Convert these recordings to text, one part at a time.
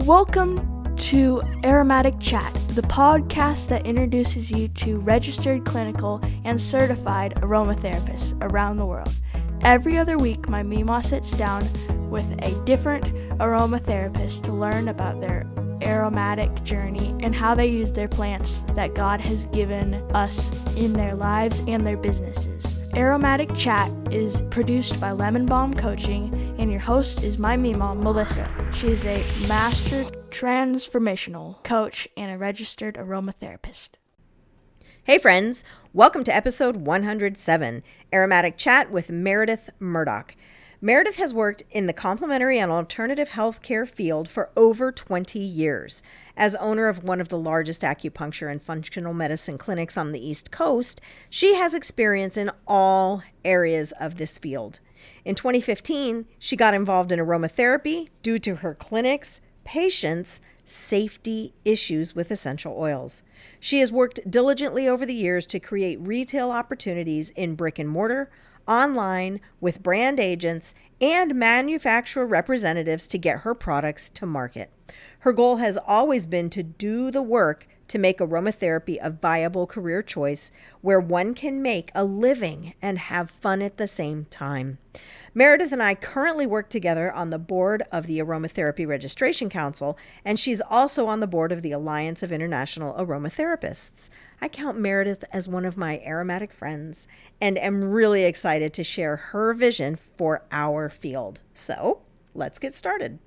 Welcome to AromaticChat, the podcast that introduces you to registered clinical and certified aromatherapists around the world. Every other week, my Mima sits down with a different aromatherapist to learn about their aromatic journey and how they use their plants that God has given us in their lives and their businesses. Aromatic Chat is produced by Lemon Balm Coaching, and your host is my Mima, Melissa. She is a master transformational coach and a registered aromatherapist. Hey friends, welcome to episode 107, Aromatic Chat with Meredith Murdock. Meredith has worked in the complementary and alternative healthcare field for over 20 years. As owner of one of the largest acupuncture and functional medicine clinics on the East Coast, she has experience in all areas of this field. In 2015, she got involved in aromatherapy due to her clinic's patients' safety issues with essential oils. She has worked diligently over the years to create retail opportunities in brick and mortar, online, with brand agents and manufacturer representatives to get her products to market. Her goal has always been to do the work to make aromatherapy a viable career choice where one can make a living and have fun at the same time. Meredith and I currently work together on the board of the Aromatherapy Registration Council, and she's also on the board of the Alliance of International Aromatherapists. I count Meredith as one of my aromatic friends and am really excited to share her vision for our field. So let's get started.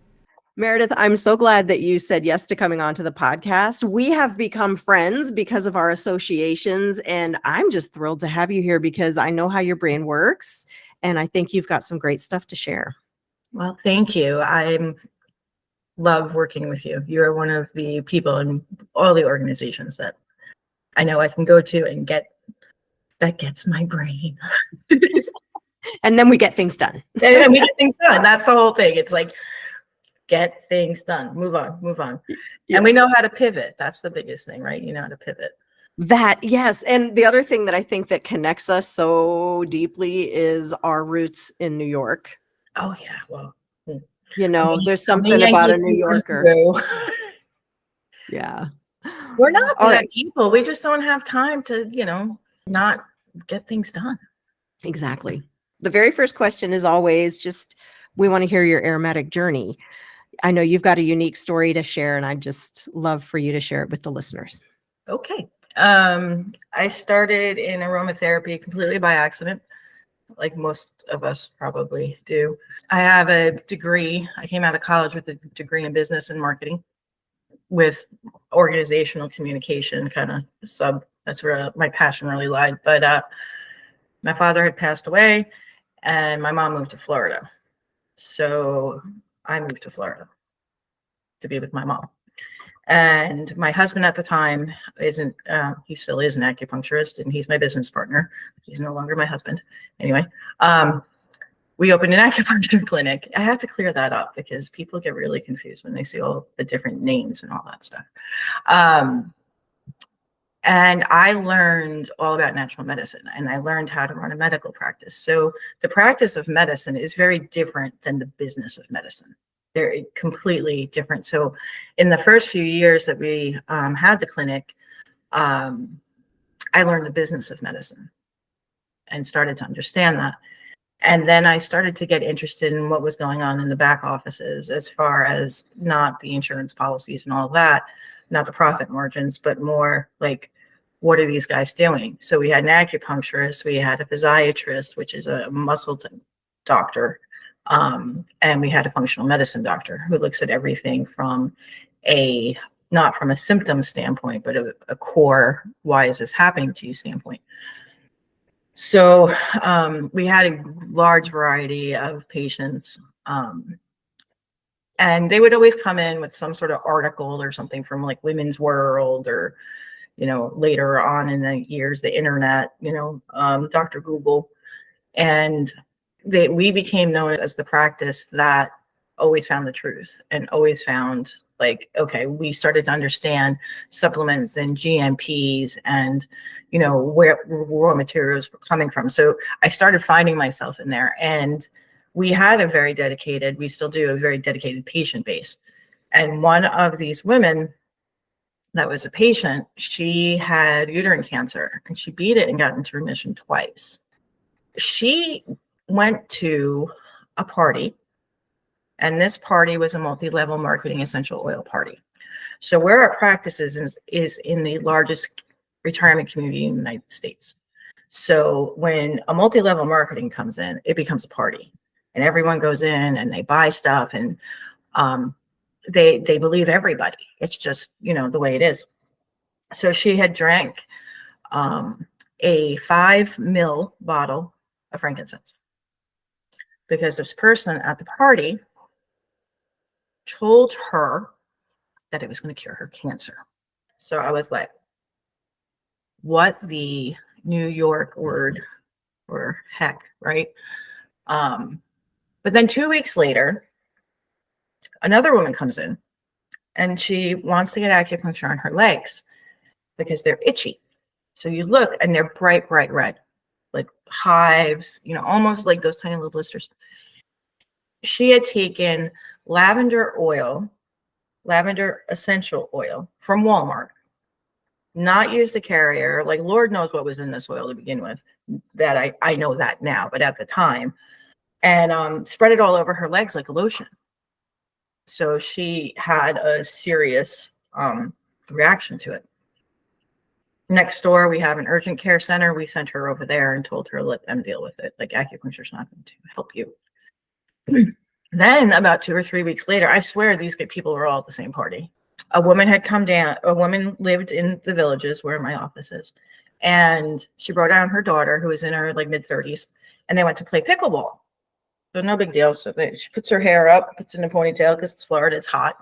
Meredith, I'm so glad that you said yes to coming on to the podcast. We have become friends because of our associations, and I'm just thrilled to have you here because I know how your brain works, and I think you've got some great stuff to share. Well, thank you. I love working with you. You're one of the people in all the organizations that I know I can go to and that gets my brain. And then we get things done. And we get things done. That's the whole thing. It's like, get things done. Move on. Yes. And we know how to pivot. That's the biggest thing, right? You know how to pivot. That, yes. And the other thing that I think that connects us so deeply is our roots in New York. Oh, yeah. Well, there's something about a New Yorker. Yeah. We're not bad people. We just don't have time to, not get things done. Exactly. The very first question is always just, we want to hear your aromatic journey. I know you've got a unique story to share, and I'd just love for you to share it with the listeners. Okay. I started in aromatherapy completely by accident, like most of us probably do. I have a degree. I came out of college with a degree in business and marketing with organizational communication kind of that's where my passion really lied. But my father had passed away and my mom moved to Florida. So I moved to Florida to be with my mom. And my husband at the time he still is an acupuncturist, and he's my business partner. He's no longer my husband. Anyway, we opened an acupuncture clinic. I have to clear that up because people get really confused when they see all the different names and all that stuff. And I learned all about natural medicine, and I learned how to run a medical practice. So the practice of medicine is very different than the business of medicine. They're completely different. So in the first few years that we had the clinic, I learned the business of medicine and started to understand that. And then I started to get interested in what was going on in the back offices, as far as not the insurance policies and all that, not the profit margins, but more like, what are these guys doing? So we had an acupuncturist, we had a physiatrist, which is a muscle doctor, and we had a functional medicine doctor who looks at everything from not from a symptom standpoint, but a core, why is this happening to you standpoint. So we had a large variety of patients, and they would always come in with some sort of article or something from like Women's World or, later on in the years, the internet, Dr. Google. And we became known as the practice that always found the truth and always found we started to understand supplements and GMPs and, where raw materials were coming from. So I started finding myself in there, and we still do a very dedicated patient base. And one of these women that was a patient, she had uterine cancer and she beat it and got into remission twice. She went to a party, and this party was a multi-level marketing essential oil party. So where our practice is in the largest retirement community in the United States. So when a multi-level marketing comes in, it becomes a party, and everyone goes in and they buy stuff, and they believe everybody. It's just, the way it is. So she had drank a 5 ml bottle of frankincense because this person at the party told her that it was going to cure her cancer. So I was like, what the New York word for heck, right? But then 2 weeks later, another woman comes in and she wants to get acupuncture on her legs because they're itchy. So you look and they're bright, bright red, like hives, almost like those tiny little blisters. She had taken lavender essential oil from Walmart, not used a carrier. Like, Lord knows what was in this oil to begin with. That I know that now, but at the time, and spread it all over her legs like a lotion. So she had a serious reaction to it. Next door, we have an urgent care center. We sent her over there and told her, let them deal with it. Like, acupuncture's not going to help you. Then about 2 or 3 weeks later, I swear these people were all at the same party. A woman had come down. A woman lived in the Villages where my office is. And she brought down her daughter, who was in her mid-30s, and they went to play pickleball. So no big deal. So she puts her hair up, puts it in a ponytail because it's Florida, it's hot.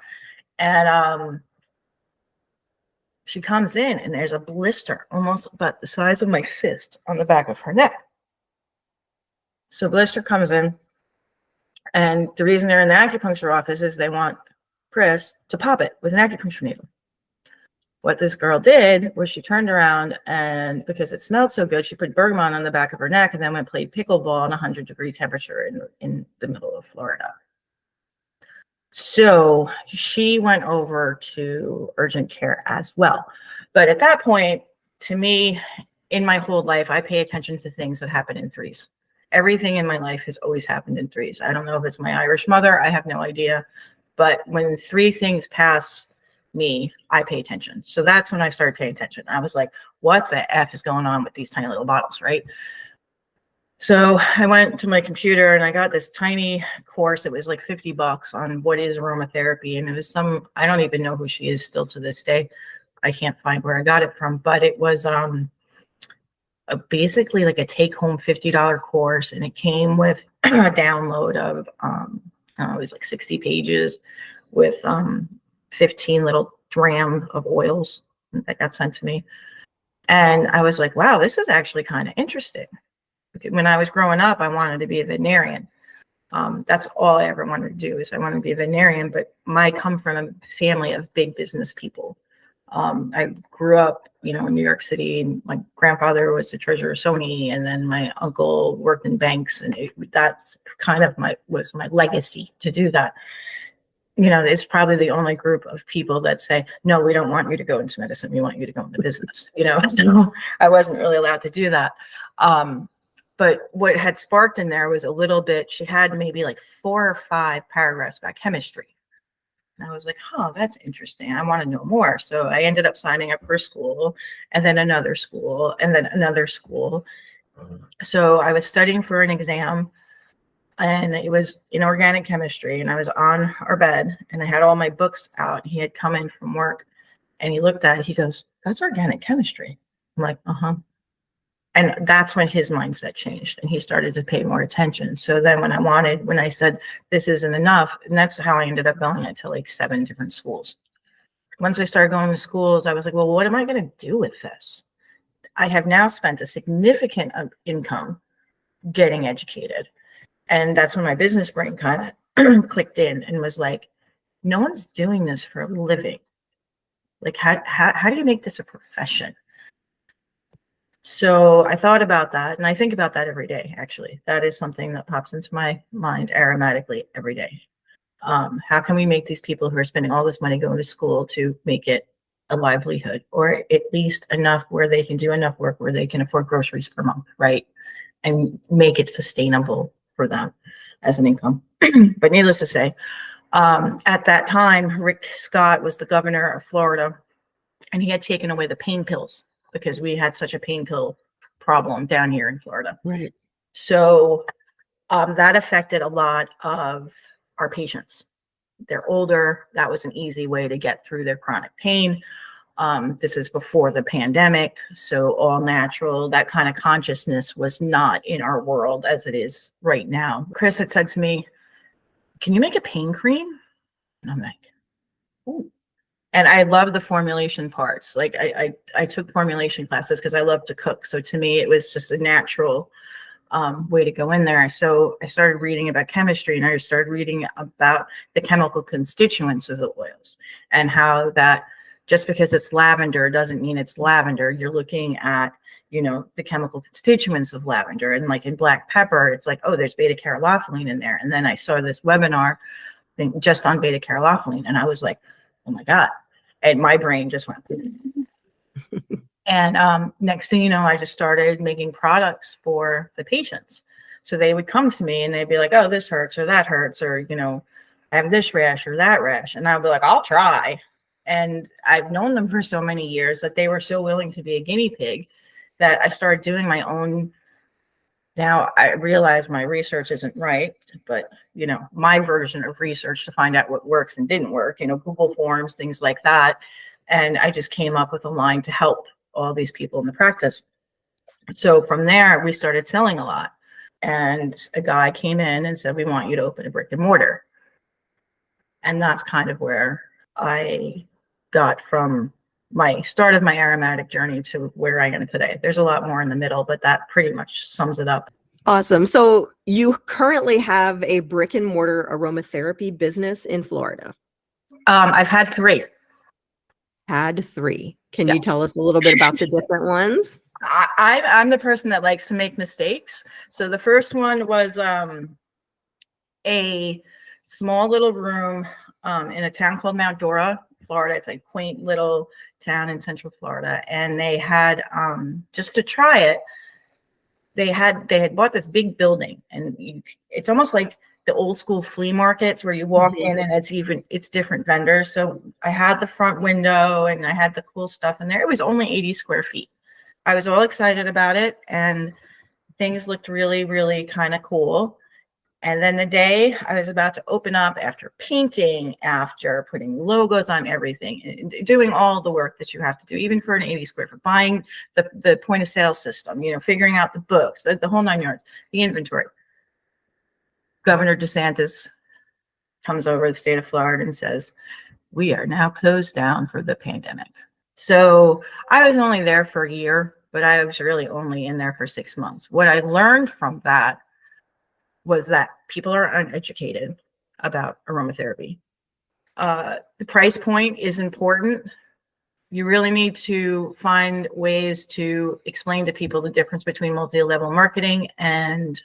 And she comes in and there's a blister almost about the size of my fist on the back of her neck. So blister comes in, and the reason they're in the acupuncture office is they want Chris to pop it with an acupuncture needle. What this girl did was she turned around, and because it smelled so good, she put bergamot on the back of her neck and then went played pickleball in 100-degree temperature in the middle of Florida. So she went over to urgent care as well. But at that point, to me, in my whole life, I pay attention to things that happen in threes. Everything in my life has always happened in threes. I don't know if it's my Irish mother. I have no idea. But when 3 things pass me, I pay attention. So that's when I started paying attention. I was like, what the F is going on with these tiny little bottles, right? So I went to my computer and I got this tiny course. It was like $50 on what is aromatherapy. And it was I don't even know who she is still to this day. I can't find where I got it from, but it was basically like a take-home $50 course. And it came with a download of, it was like 60 pages with 15 little dram of oils that got sent to me. And I was like, wow, this is actually kind of interesting. When I was growing up, I wanted to be a veterinarian. That's all I ever wanted to do, is I wanted to be a veterinarian, but I come from a family of big business people. I grew up, in New York City, and my grandfather was the treasurer of Sony, and then my uncle worked in banks, and that's kind of was my legacy to do that. It's probably the only group of people that say, no, we don't want you to go into medicine. We want you to go into business, so I wasn't really allowed to do that. But what had sparked in there was a little bit, she had maybe like 4 or 5 paragraphs about chemistry. And I was like, that's interesting. I want to know more. So I ended up signing up for school, and then another school, and then another school. So I was studying for an exam, and it was in organic chemistry, and I was on our bed and I had all my books out. He had come in from work and he looked at it. He goes, that's organic chemistry. I'm like, uh-huh. And that's when his mindset changed and he started to pay more attention. So then when I said this isn't enough, and that's how I ended up going to like 7 different schools. Once I started going to schools, I was like, well, what am I going to do with this? I have now spent a significant income getting educated. And that's when my business brain kind of clicked in and was like, no one's doing this for a living. Like, how do you make this a profession? So I thought about that, and I think about that every day, actually. That is something that pops into my mind aromatically every day. How can we make these people who are spending all this money going to school to make it a livelihood, or at least enough where they can do enough work where they can afford groceries per month, right? And make it sustainable for them as an income. But needless to say, at that time, Rick Scott was the governor of Florida, and he had taken away the pain pills because we had such a pain pill problem down here in Florida. Right. So that affected a lot of our patients. They're older. That was an easy way to get through their chronic pain. This is before the pandemic, so all natural, that kind of consciousness was not in our world as it is right now. Chris had said to me, "Can you make a pain cream?" And I'm like, "Ooh." And I love the formulation parts. Like I took formulation classes because I love to cook. So to me, it was just a natural way to go in there. So I started reading about chemistry, and I started reading about the chemical constituents of the oils and how that just because it's lavender doesn't mean it's lavender. You're looking at, the chemical constituents of lavender. And like in black pepper, it's like, oh, there's beta caryophyllene in there. And then I saw this webinar thing just on beta caryophyllene, and I was like, oh my God. And my brain just went. And next thing you know, I just started making products for the patients. So they would come to me and they'd be like, oh, this hurts or that hurts, or, I have this rash or that rash. And I'd be like, I'll try. And I've known them for so many years that they were so willing to be a guinea pig that I started doing my own. Now I realize my research isn't right, but, my version of research to find out what works and didn't work, Google Forms, things like that. And I just came up with a line to help all these people in the practice. So from there, we started selling a lot. And a guy came in and said, we want you to open a brick and mortar. And that's kind of where I got from my start of my aromatic journey to where I am today. There's a lot more in the middle, but that pretty much sums it up. Awesome. So you currently have a brick and mortar aromatherapy business in Florida. I've had three. Had three. Can you tell us a little bit about the different ones? I'm the person that likes to make mistakes. So the first one was a small little room in a town called Mount Dora, Florida. It's a quaint little town in Central Florida. And they had, just to try it, they had bought this big building, and it's almost like the old school flea markets where you walk in and it's different vendors. So I had the front window and I had the cool stuff in there. It was only 80 square feet. I was all excited about it, and things looked really, really kind of cool. And then the day I was about to open up, after painting, after putting logos on everything, and doing all the work that you have to do, even for an 80 square foot, buying the point of sale system, figuring out the books, the whole 9 yards, the inventory. Governor DeSantis comes over the state of Florida and says, we are now closed down for the pandemic. So I was only there for a year, but I was really only in there for 6 months. What I learned from that was that people are uneducated about aromatherapy. The price point is important. You really need to find ways to explain to people the difference between multi-level marketing and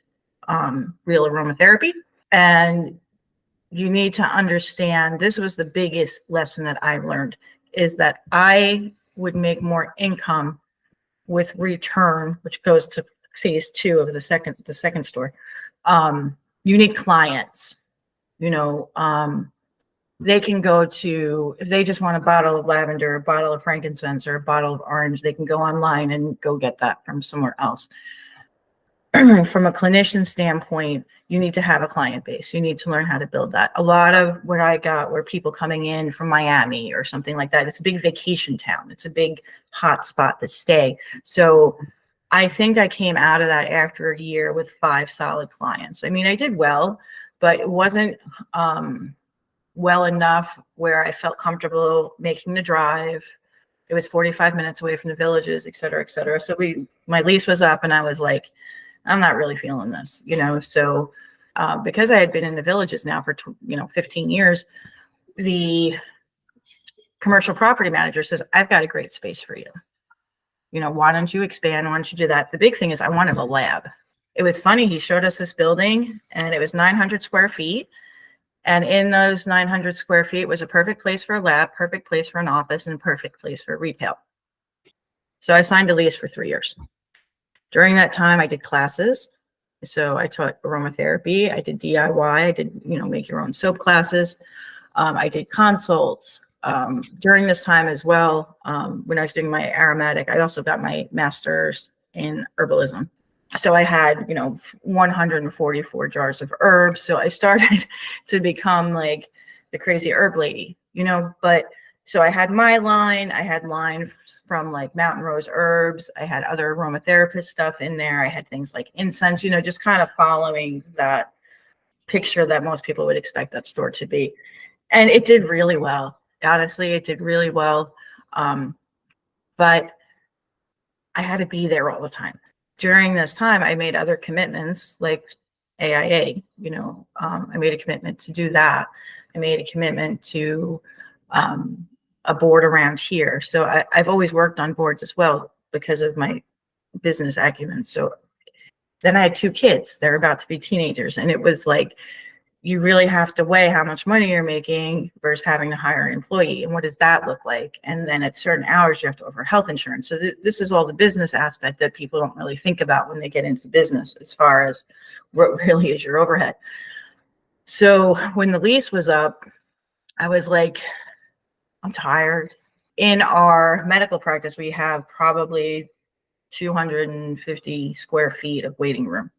real aromatherapy. And you need to understand, this was the biggest lesson that I learned, is that I would make more income with return, which goes to phase 2 of the second store. You need clients, they can go to, if they just want a bottle of lavender, a bottle of frankincense, or a bottle of orange, they can go online and go get that from somewhere else. From a clinician standpoint, you need to have a client base. You need to learn how to build that. A lot of what I got were people coming in from Miami or something like that. It's a big vacation town. It's a big hot spot to stay. So I think I came out of that after a year with 5 solid clients. I mean, I did well, but it wasn't well enough where I felt comfortable making the drive. It was 45 minutes away from the villages, et cetera, et cetera. So my lease was up, and I was like, I'm not really feeling this, So because I had been in the villages now for 15 years, the commercial property manager says, I've got a great space for you. Why don't you expand? Why don't you do that? The big thing is I wanted a lab. It was funny. He showed us this building, and it was 900 square feet. And in those 900 square feet was a perfect place for a lab, perfect place for an office, and a perfect place for retail. So I signed a lease for 3 years. During that time, I did classes. So I taught aromatherapy. I did DIY. I did, make your own soap classes. I did consults. During this time as well, when I was doing my aromatic, I also got my master's in herbalism. So I had, 144 jars of herbs. So I started to become like the crazy herb lady, but so I had my line, I had lines from like Mountain Rose Herbs. I had other aromatherapist stuff in there. I had things like incense, just kind of following that picture that most people would expect that store to be. And it did really well. Honestly, it did really well. But I had to be there all the time. During this time, I made other commitments like AIA, I made a commitment to do that. I made a commitment to a board around here. So I've always worked on boards as well because of my business acumen. So then I had 2 kids. They're about to be teenagers. And it was like, you really have to weigh how much money you're making versus having to hire an employee. And what does that look like? And then at certain hours, you have to offer health insurance. So this is all the business aspect that people don't really think about when they get into business, as far as what really is your overhead. So when the lease was up, I was like, I'm tired. In our medical practice, we have probably 250 square feet of waiting room.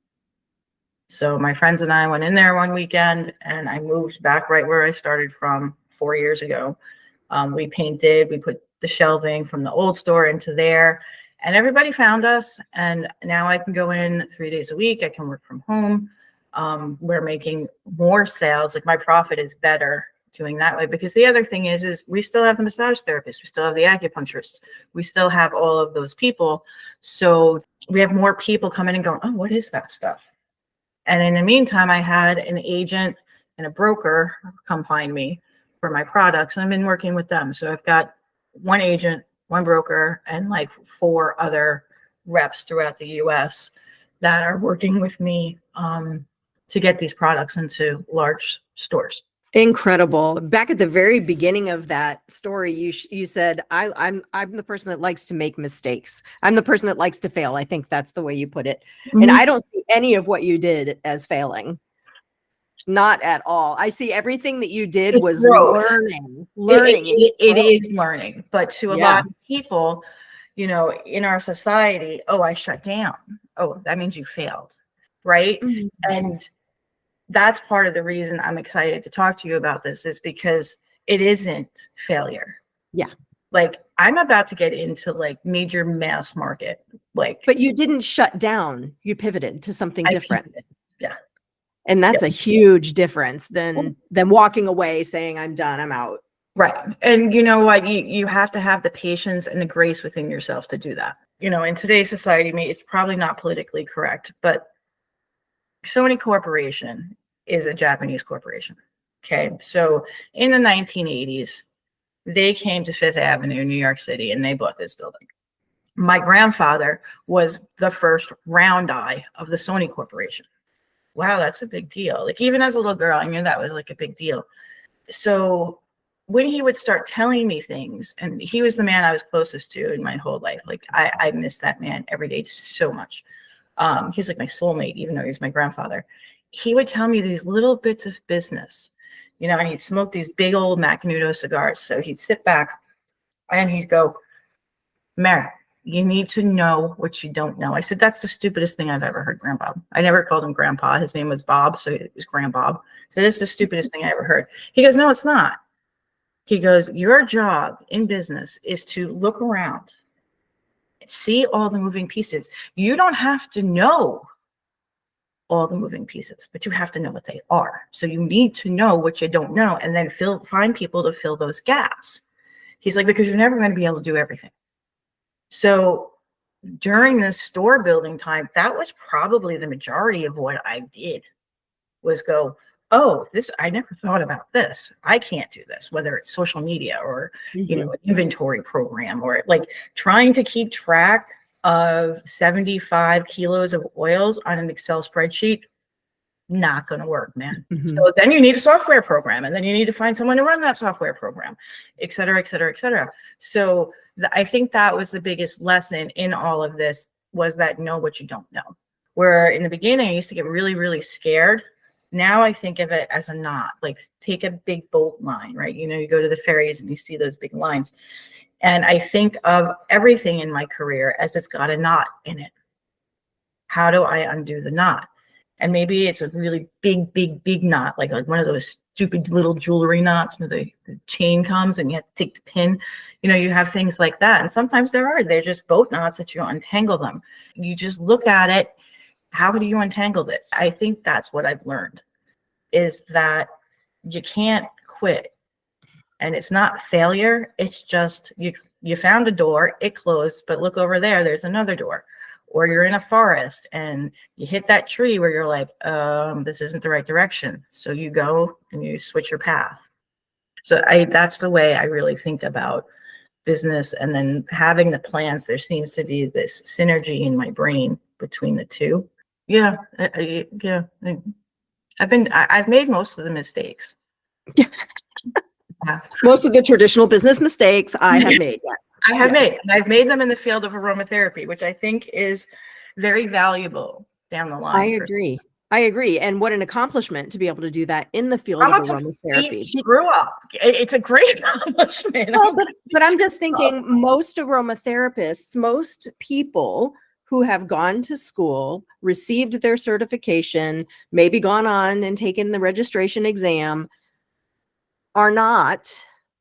So my friends and I went in there one weekend, and I moved back right where I started from 4 years ago. We painted, we put the shelving from the old store into there, and everybody found us. And now I can go in 3 days a week. I can work from home. We're making more sales. Like, my profit is better doing that way, because the other thing is we still have the massage therapist, we still have the acupuncturists, we still have all of those people. So we have more people coming and going, oh, what is that stuff? And in the meantime, I had an agent and a broker come find me for my products. And I've been working with them. So I've got 1 agent, 1 broker, and like 4 other reps throughout the US that are working with me to get these products into large stores. Incredible. Back at the very beginning of that story, you said, I'm the person that likes to make mistakes. I'm the person that likes to fail. I think that's the way you put it. And I don't see any of what you did as failing. Not at all. I see everything that you did was learning. It is learning. But to a lot of people, in our society, oh, I shut down. Oh, that means you failed. Right. Mm-hmm. And that's part of the reason I'm excited to talk to you about this, is because it isn't failure. Yeah. Like, I'm about to get into like major mass market. But you didn't shut down. You pivoted to something different. Pivoted. Yeah. And that's a huge difference than walking away saying, I'm done, I'm out. Right. And you know what? You have to have the patience and the grace within yourself to do that. In today's society, it's probably not politically correct, but Sony Corporation is a Japanese corporation. Okay. So in the 1980s, they came to Fifth Avenue, New York City, and they bought this building. My grandfather was the first round eye of the Sony Corporation. Wow, that's a big deal. Like, even as a little girl, I knew that was like a big deal. So when he would start telling me things, and he was the man I was closest to in my whole life. Like, I miss that man every day so much. He's like my soulmate, even though he's my grandfather. He would tell me these little bits of business, and he'd smoke these big old Macanudo cigars. So he'd sit back and he'd go, Mer, you need to know what you don't know. I said, that's the stupidest thing I've ever heard, Grandpa. I never called him Grandpa. His name was Bob, so it was Grandbob. So this is the stupidest thing I ever heard. He goes, no, it's not. He goes, your job in business is to look around, see all the moving pieces. You don't have to know all the moving pieces, but you have to know what they are. So you need to know what you don't know, and then find people to fill those gaps. He's like, because you're never going to be able to do everything. So during this store building time, that was probably the majority of what I did, was go, oh, I never thought about this. I can't do this, whether it's social media or, an inventory program, or like trying to keep track of 75 kilos of oils on an Excel spreadsheet. not going to work, man. So then you need a software program, and then you need to find someone to run that software program, et cetera, et cetera, et cetera. So I think that was the biggest lesson in all of this, was that know what you don't know. Where in the beginning, I used to get really, really scared. Now I think of it as a knot, like take a big boat line, right? You know, you go to the ferries and you see those big lines. And I think of everything in my career as it's got a knot in it. How do I undo the knot? And maybe it's a really big, big, big knot, like one of those stupid little jewelry knots where the chain comes and you have to take the pin. You know, you have things like that. And sometimes they're just boat knots that you untangle them. You just look at it. How do you untangle this? I think that's what I've learned, is that you can't quit. And it's not failure. It's just you found a door, it closed, but look over there, there's another door. Or you're in a forest and you hit that tree where you're like, this isn't the right direction. So you go and you switch your path. So that's the way I really think about business. And then having the plans, there seems to be this synergy in my brain between the two. Yeah. I've made most of the mistakes. Yeah. Most of the traditional business mistakes I have made. Yeah. I have made, and I've made them in the field of aromatherapy, which I think is very valuable down the line. I agree. And what an accomplishment to be able to do that in the field of aromatherapy. Screw up. It's a great accomplishment. Well, but I'm just thinking most aromatherapists, most people who have gone to school, received their certification, maybe gone on and taken the registration exam, are not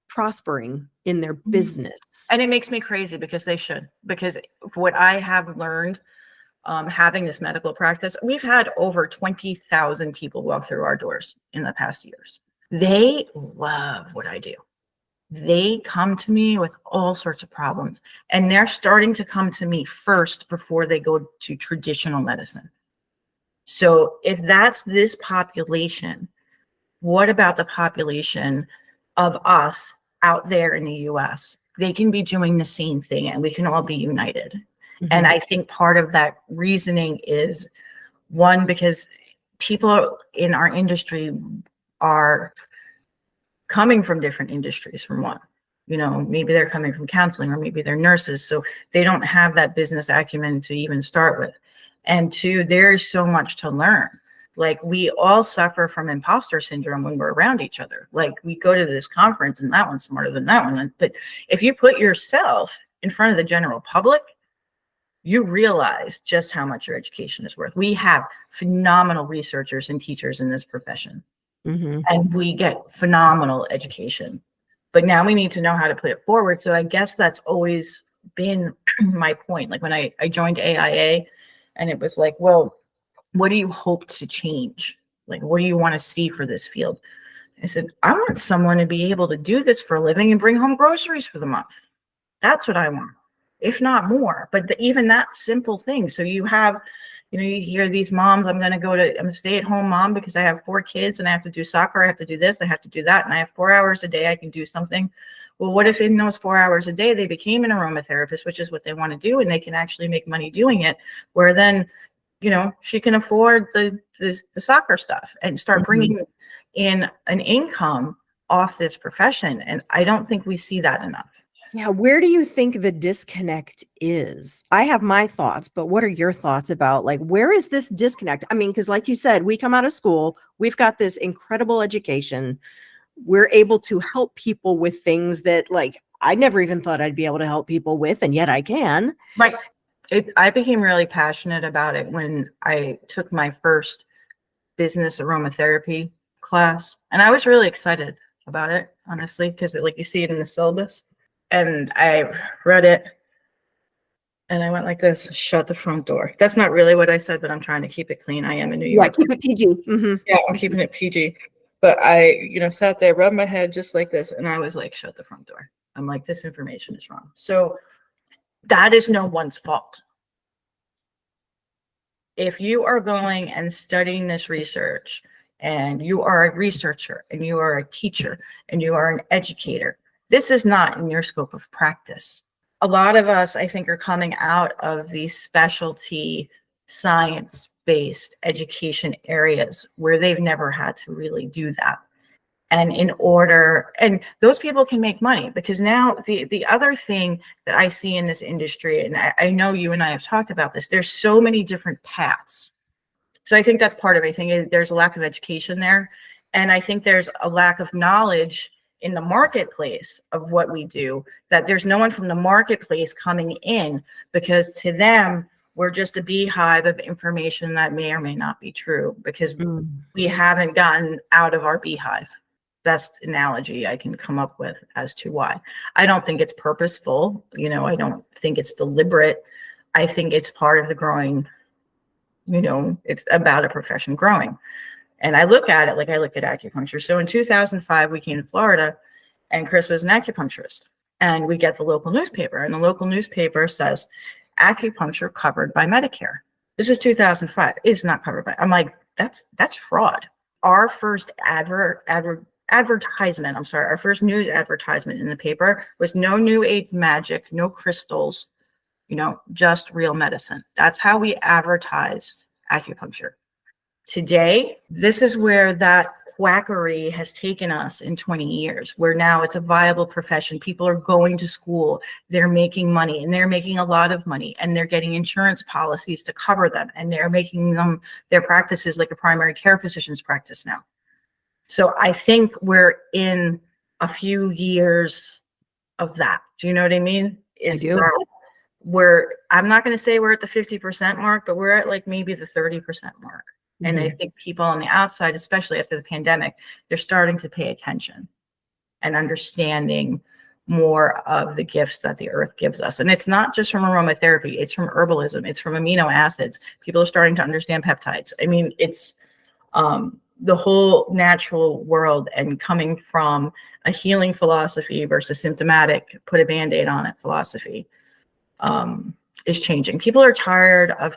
prospering in their business. And it makes me crazy, because they should. Because what I have learned, having this medical practice, we've had over 20,000 people walk through our doors in the past years. They love what I do. They come to me with all sorts of problems, and they're starting to come to me first before they go to traditional medicine. So if that's this population, what about the population of us out there in the US? They can be doing the same thing, and we can all be united. And I think part of that reasoning is, one, because people in our industry are coming from different industries, from one. You know, maybe they're coming from counseling, or maybe they're nurses, so they don't have that business acumen to even start with. And two, there's so much to learn. Like, we all suffer from imposter syndrome when we're around each other. Like, we go to this conference and that one's smarter than that one. But if you put yourself in front of the general public, you realize just how much your education is worth. We have phenomenal researchers and teachers in this profession, and we get phenomenal education. But now we need to know how to put it forward. So I guess that's always been my point. Like, when I joined AIA, and it was like, well, what do you hope to change? Like, what do you want to see for this field? I said, I want someone to be able to do this for a living and bring home groceries for the month. That's what I want, if not more. But even that simple thing. So you have, you know, you hear these moms, I'm a stay-at-home mom because I have 4 kids and I have to do soccer, I have to do this, I have to do that, and I have 4 hours a day I can do something. Well, what if in those 4 hours a day they became an aromatherapist, which is what they want to do, and they can actually make money doing it, where then, you know, she can afford the soccer stuff and start bringing in an income off this profession. And I don't think we see that enough. Yeah. Where do you think the disconnect is? I have my thoughts, but what are your thoughts about, like, where is this disconnect? I mean, because like you said, we come out of school, we've got this incredible education. We're able to help people with things that, like, I never even thought I'd be able to help people with, and yet I can. Right. I became really passionate about it when I took my first business aromatherapy class. And I was really excited about it, honestly, because like you see it in the syllabus. And I read it and I went like this, shut the front door. That's not really what I said, but I'm trying to keep it clean. I am in New York. Yeah, keep it PG. Yeah, I'm keeping it PG. But I, you know, sat there, rubbed my head just like this. And I was like, shut the front door. I'm like, this information is wrong. So that is no one's fault. If you are going and studying this research, and you are a researcher, and you are a teacher, and you are an educator, this is not in your scope of practice. A lot of us, I think, are coming out of these specialty science based education areas where they've never had to really do that. And those people can make money, because now the other thing that I see in this industry, and I know you and I have talked about this, there's so many different paths. So I think that's part of it. I think there's a lack of education there. And I think there's a lack of knowledge in the marketplace of what we do, that there's no one from the marketplace coming in, because to them, we're just a beehive of information that may or may not be true, because we haven't gotten out of our beehive. Best analogy I can come up with as to why. I don't think it's purposeful. I don't think it's deliberate. I think it's part of the growing, it's about a profession growing. And I look at it like I look at acupuncture. So in 2005, we came to Florida, and Chris was an acupuncturist. And we get the local newspaper, and the local newspaper says, acupuncture covered by Medicare. This is 2005. It's not covered by. I'm like, that's fraud. Our first advertisement, our first news advertisement in the paper was no new age magic, no crystals, just real medicine. That's how we advertised acupuncture. Today, this is where that quackery has taken us in 20 years, where now it's a viable profession. People are going to school, they're making money, and they're making a lot of money, and they're getting insurance policies to cover them, and they're making them their practices like a primary care physician's practice now. So I think we're in a few years of that. Do you know what I mean? I do. I'm not going to say we're at the 50% mark, but we're at like maybe the 30% mark. Mm-hmm. And I think people on the outside, especially after the pandemic, they're starting to pay attention and understanding more of the gifts that the earth gives us. And it's not just from aromatherapy, it's from herbalism, it's from amino acids. People are starting to understand peptides. I mean, it's the whole natural world, and coming from a healing philosophy versus symptomatic, put a Band-Aid on it philosophy, is changing. People are tired of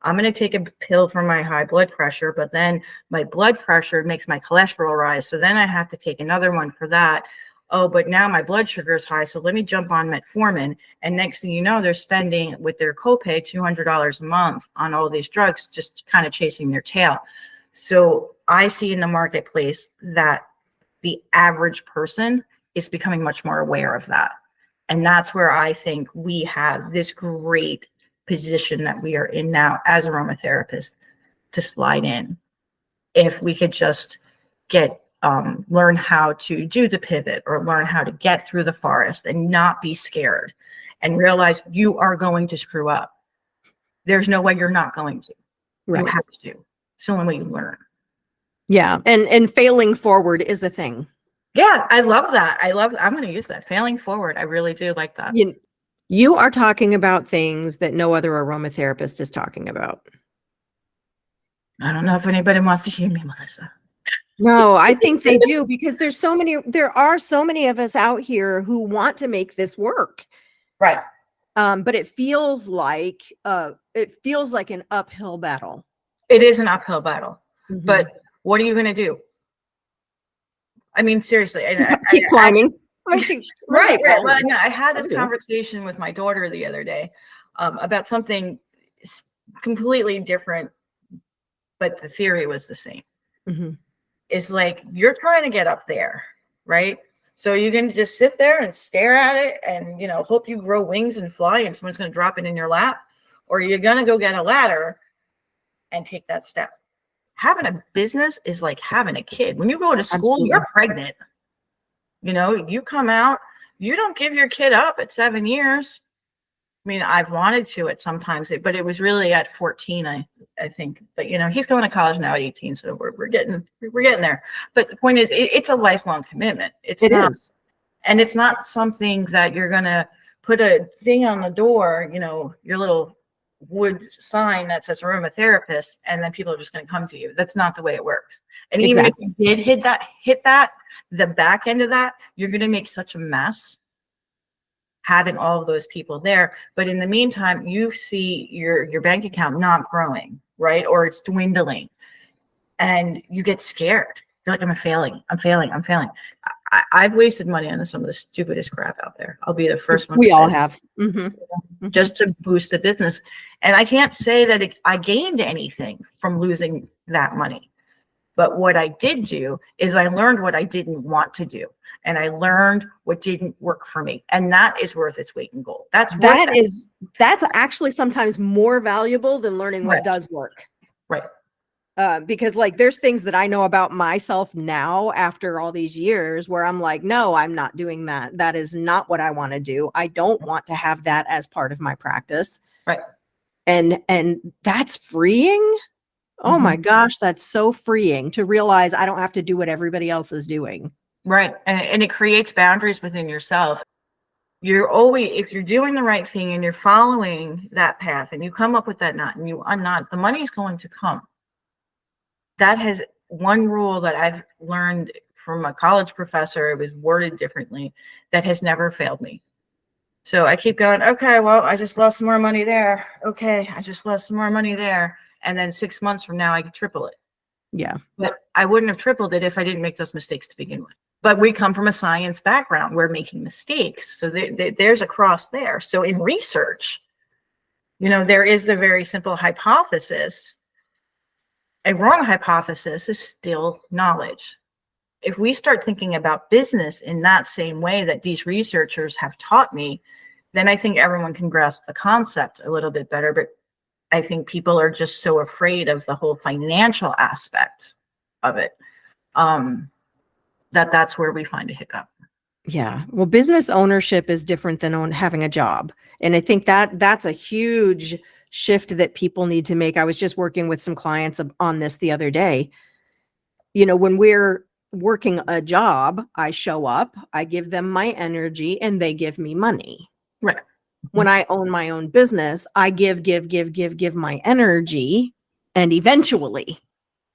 I'm going to take a pill for my high blood pressure, but then my blood pressure makes my cholesterol rise. So then I have to take another one for that. Oh, but now my blood sugar is high, so let me jump on metformin. And next thing you know, they're spending with their copay $200 a month on all these drugs, just kind of chasing their tail. So I see in the marketplace that the average person is becoming much more aware of that. And that's where I think we have this great position that we are in now as aromatherapists to slide in. If we could just learn how to do the pivot, or learn how to get through the forest and not be scared, and realize you are going to screw up. There's no way you're not going to. Right. You have to. It's the only way you learn. Yeah. And failing forward is a thing. Yeah. I love that. I'm going to use that. Failing forward. I really do like that. You are talking about things that no other aromatherapist is talking about. I don't know if anybody wants to hear me, Melissa. No, I think they do, because there are so many of us out here who want to make this work. Right. But it feels like an uphill battle. It is an uphill battle. Mm-hmm. But what are you going to do? I mean, seriously. Keep climbing. Right. Well, no, I had this conversation with my daughter the other day about something completely different, but the theory was the same. Mm-hmm. It's like, you're trying to get up there, right? So you're going to just sit there and stare at it and, hope you grow wings and fly and someone's going to drop it in your lap, or you're going to go get a ladder and take that step. Having a business is like having a kid. When you go to school, Absolutely. You're pregnant. You come out, you don't give your kid up at 7 years. I mean, I've wanted to at sometimes, but it was really at 14, I think. But he's going to college now at 18, so we're getting there. But the point is, it's a lifelong commitment. It is, and it's not something that you're gonna put a thing on the door, your little wood sign that says aromatherapist, and then people are just going to come to you. That's not the way it works. And exactly. Even if you did hit that, the back end of that, you're going to make such a mess having all of those people there. But in the meantime, you see your bank account not growing, right? Or it's dwindling, and you get scared You're like, I'm failing. I've wasted money on some of the stupidest crap out there. I'll be the first one to We say all it, have. Mm-hmm. just to boost the business. And I can't say that I gained anything from losing that money. But what I did do is I learned what I didn't want to do. And I learned what didn't work for me. And that is worth its weight in gold. That's actually sometimes more valuable than learning what does work. Right. Because like there's things that I know about myself now after all these years where I'm like, no, I'm not doing that. That is not what I want to do. I don't want to have that as part of my practice. Right. And that's freeing. Oh my gosh, that's so freeing to realize I don't have to do what everybody else is doing. Right. And it creates boundaries within yourself. You're always, if you're doing the right thing and you're following that path and you come up with that knot and you unknot, the money is going to come. That has one rule that I've learned from a college professor. It was worded differently, that has never failed me. So I keep going, okay, well, I just lost some more money there. Okay, I just lost some more money there. And then 6 months from now, I could triple it. Yeah. But I wouldn't have tripled it if I didn't make those mistakes to begin with. But we come from a science background. We're making mistakes. So there's a cross there. So in research, there is the very simple hypothesis. A wrong hypothesis is still knowledge. If we start thinking about business in that same way that these researchers have taught me, then I think everyone can grasp the concept a little bit better. But I think people are just so afraid of the whole financial aspect of it, that's where we find a hiccup. Yeah. Well, business ownership is different than having a job. And I think that's a huge shift that people need to make. I was just working with some clients on this the other day. When we're working a job, I show up, I give them my energy, and they give me money. Right. When I own my own business, I give my energy, and eventually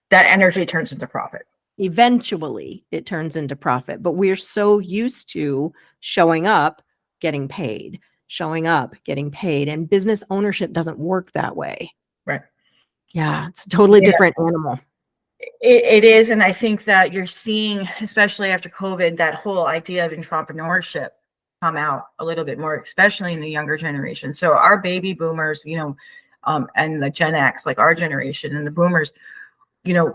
that energy turns into profit. Eventually it turns into profit. But we're so used to showing up, getting paid, showing up, getting paid. And business ownership doesn't work that way. Right. Yeah. It's a totally different animal. It is. And I think that you're seeing, especially after COVID, that whole idea of entrepreneurship come out a little bit more, especially in the younger generation. So our baby boomers, and the Gen X, like our generation, and the boomers,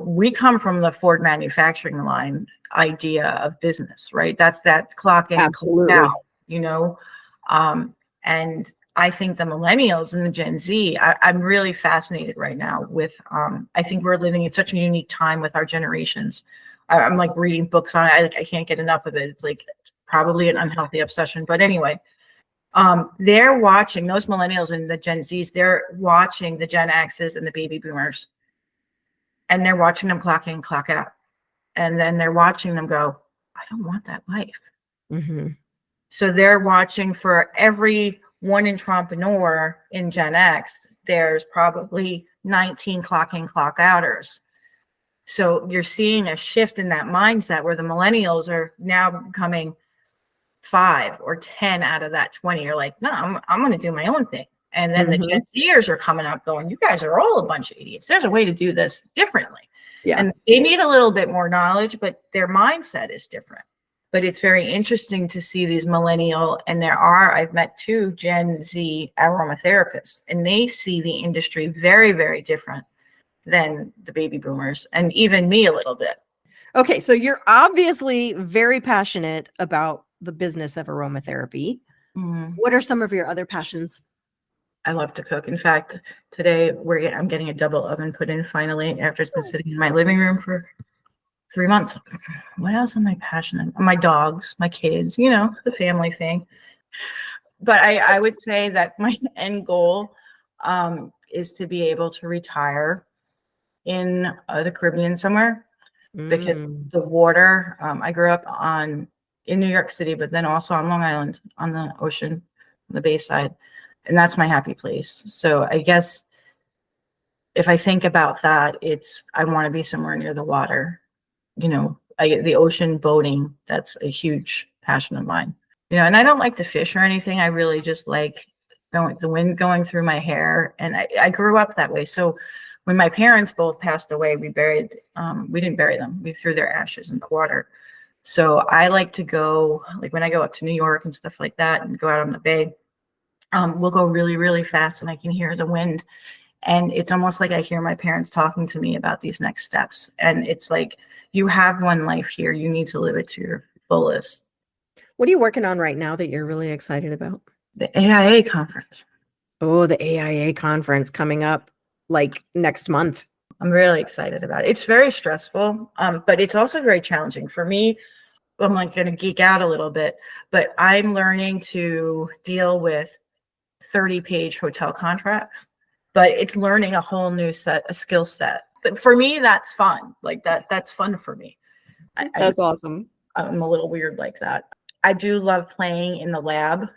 we come from the Ford manufacturing line idea of business, right? That's that clock in, clock out, and I think the millennials and the Gen Z, I'm really fascinated right now with, I think we're living in such a unique time with our generations. I'm like reading books on it. I can't get enough of it. It's like probably an unhealthy obsession, but anyway, they're watching those millennials and the Gen Zs, they're watching the Gen X's and the baby boomers. And they're watching them clock in, clock out. And then they're watching them go, I don't want that life. Mm-hmm. So they're watching, for every one entrepreneur in Gen X, there's probably 19 clock in, clock outers. So you're seeing a shift in that mindset where the millennials are now becoming 5 or 10 out of that 20. You're like, no, I'm going to do my own thing. And then the Gen Zers are coming out going, you guys are all a bunch of idiots. There's a way to do this differently. Yeah. And they need a little bit more knowledge, but their mindset is different. But it's very interesting to see these millennial, and I've met 2 Gen Z aromatherapists, and they see the industry very, very different than the baby boomers, and even me a little bit. Okay. So you're obviously very passionate about the business of aromatherapy. Mm-hmm. What are some of your other passions? I love to cook. In fact, today I'm getting a double oven put in finally after it's been sitting in my living room for 3 months. What else am I passionate about? My dogs, my kids, the family thing. But I would say that my end goal is to be able to retire in the Caribbean somewhere, because the water, I grew up in New York City, but then also on Long Island on the ocean, on the Bayside. And that's my happy place. So I guess if I think about that, I want to be somewhere near the water, the ocean, boating, that's a huge passion of mine. And I don't like to fish or anything. I really just like the wind going through my hair. And I grew up that way. So When my parents both passed away, we didn't bury them. We threw their ashes in the water. So I like to go, like when I go up to New York and stuff like that and go out on the bay, we'll go really, really fast and I can hear the wind. And it's almost like I hear my parents talking to me about these next steps. And it's like, you have one life here. You need to live it to your fullest. What are you working on right now that you're really excited about? The AIA conference. Oh, the AIA conference coming up like next month. I'm really excited about it. It's very stressful, but it's also very challenging for me. I'm like going to geek out a little bit, but I'm learning to deal with 30-page hotel contracts, but it's learning a whole new a skill set. But for me, that's fun. Like that's fun for me. That's awesome. I'm a little weird like that. I do love playing in the lab.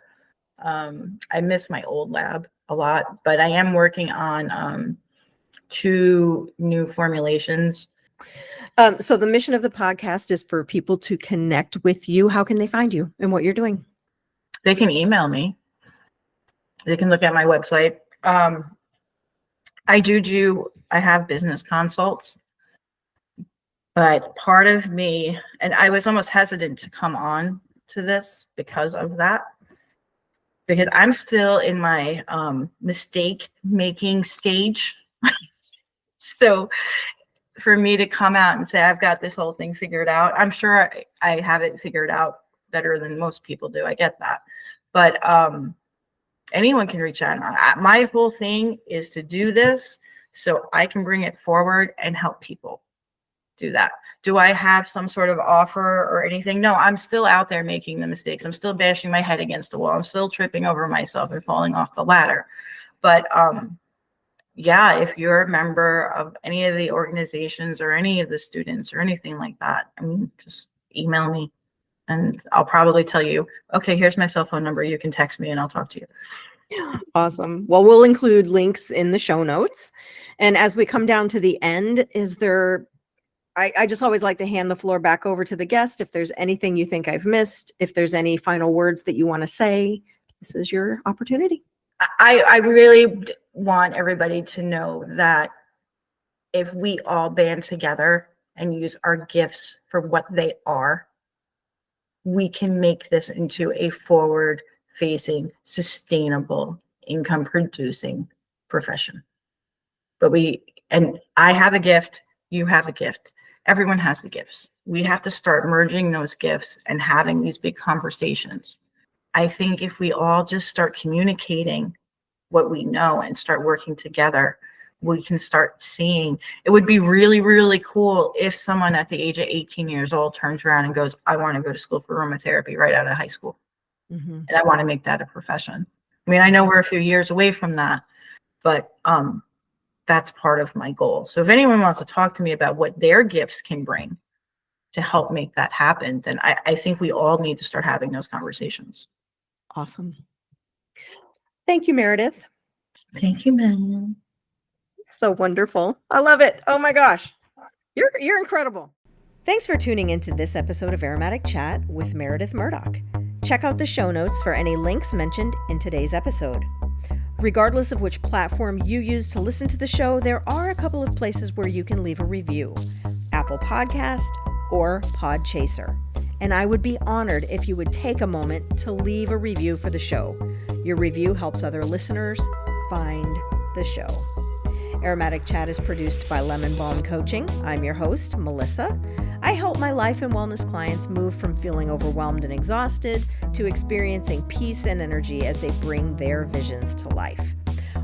I miss my old lab a lot, but I am working on 2 new formulations. So the mission of the podcast is for people to connect with you. How can they find you and what you're doing? They can email me. They can look at my website. I have business consults, but part of me, and I was almost hesitant to come on to this because of that, because I'm still in my mistake making stage. So for me to come out and say, I've got this whole thing figured out, I'm sure I have it figured out better than most people do. I get that. But anyone can reach out. My whole thing is to do this so I can bring it forward and help people do that. Do I have some sort of offer or anything? No, I'm still out there making the mistakes. I'm still bashing my head against the wall. I'm still tripping over myself and falling off the ladder. But yeah, if you're a member of any of the organizations or any of the students or anything like that, I mean, just email me and I'll probably tell you, okay, here's my cell phone number. You can text me and I'll talk to you. Awesome. Well, we'll include links in the show notes. And as we come down to the end, I just always like to hand the floor back over to the guest. If there's anything you think I've missed, if there's any final words that you want to say, this is your opportunity. I really want everybody to know that if we all band together and use our gifts for what they are, we can make this into a forward-facing, sustainable, income-producing profession. And I have a gift, you have a gift. Everyone has the gifts. We have to start merging those gifts and having these big conversations. I think if we all just start communicating what we know and start working together, we can start seeing. It would be really, really cool if someone at the age of 18 years old turns around and goes, I want to go to school for aromatherapy right out of high school. Mm-hmm. And I want to make that a profession. I mean, I know we're a few years away from that, but that's part of my goal. So if anyone wants to talk to me about what their gifts can bring to help make that happen, then I think we all need to start having those conversations. Awesome. Thank you, Meredith. Thank you, ma'am. So wonderful. I love it. Oh my gosh. You're incredible. Thanks for tuning into this episode of Aromatic Chat with Meredith Murdock. Check out the show notes for any links mentioned in today's episode. Regardless of which platform you use to listen to the show, there are a couple of places where you can leave a review: Apple Podcast or Podchaser. And I would be honored if you would take a moment to leave a review for the show. Your review helps other listeners find the show. Aromatic Chat is produced by Lemon Balm Coaching. I'm your host, Melissa. I help my life and wellness clients move from feeling overwhelmed and exhausted to experiencing peace and energy as they bring their visions to life.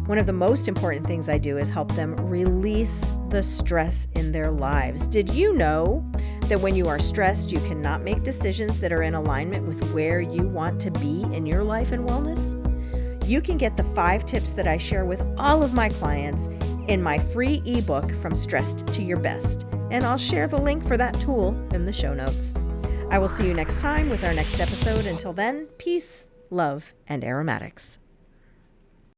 One of the most important things I do is help them release the stress in their lives. Did you know that when you are stressed, you cannot make decisions that are in alignment with where you want to be in your life and wellness? You can get the 5 tips that I share with all of my clients in my free ebook, From Stressed to Your Best. And I'll share the link for that tool in the show notes. I will see you next time with our next episode. Until then, peace, love, and aromatics.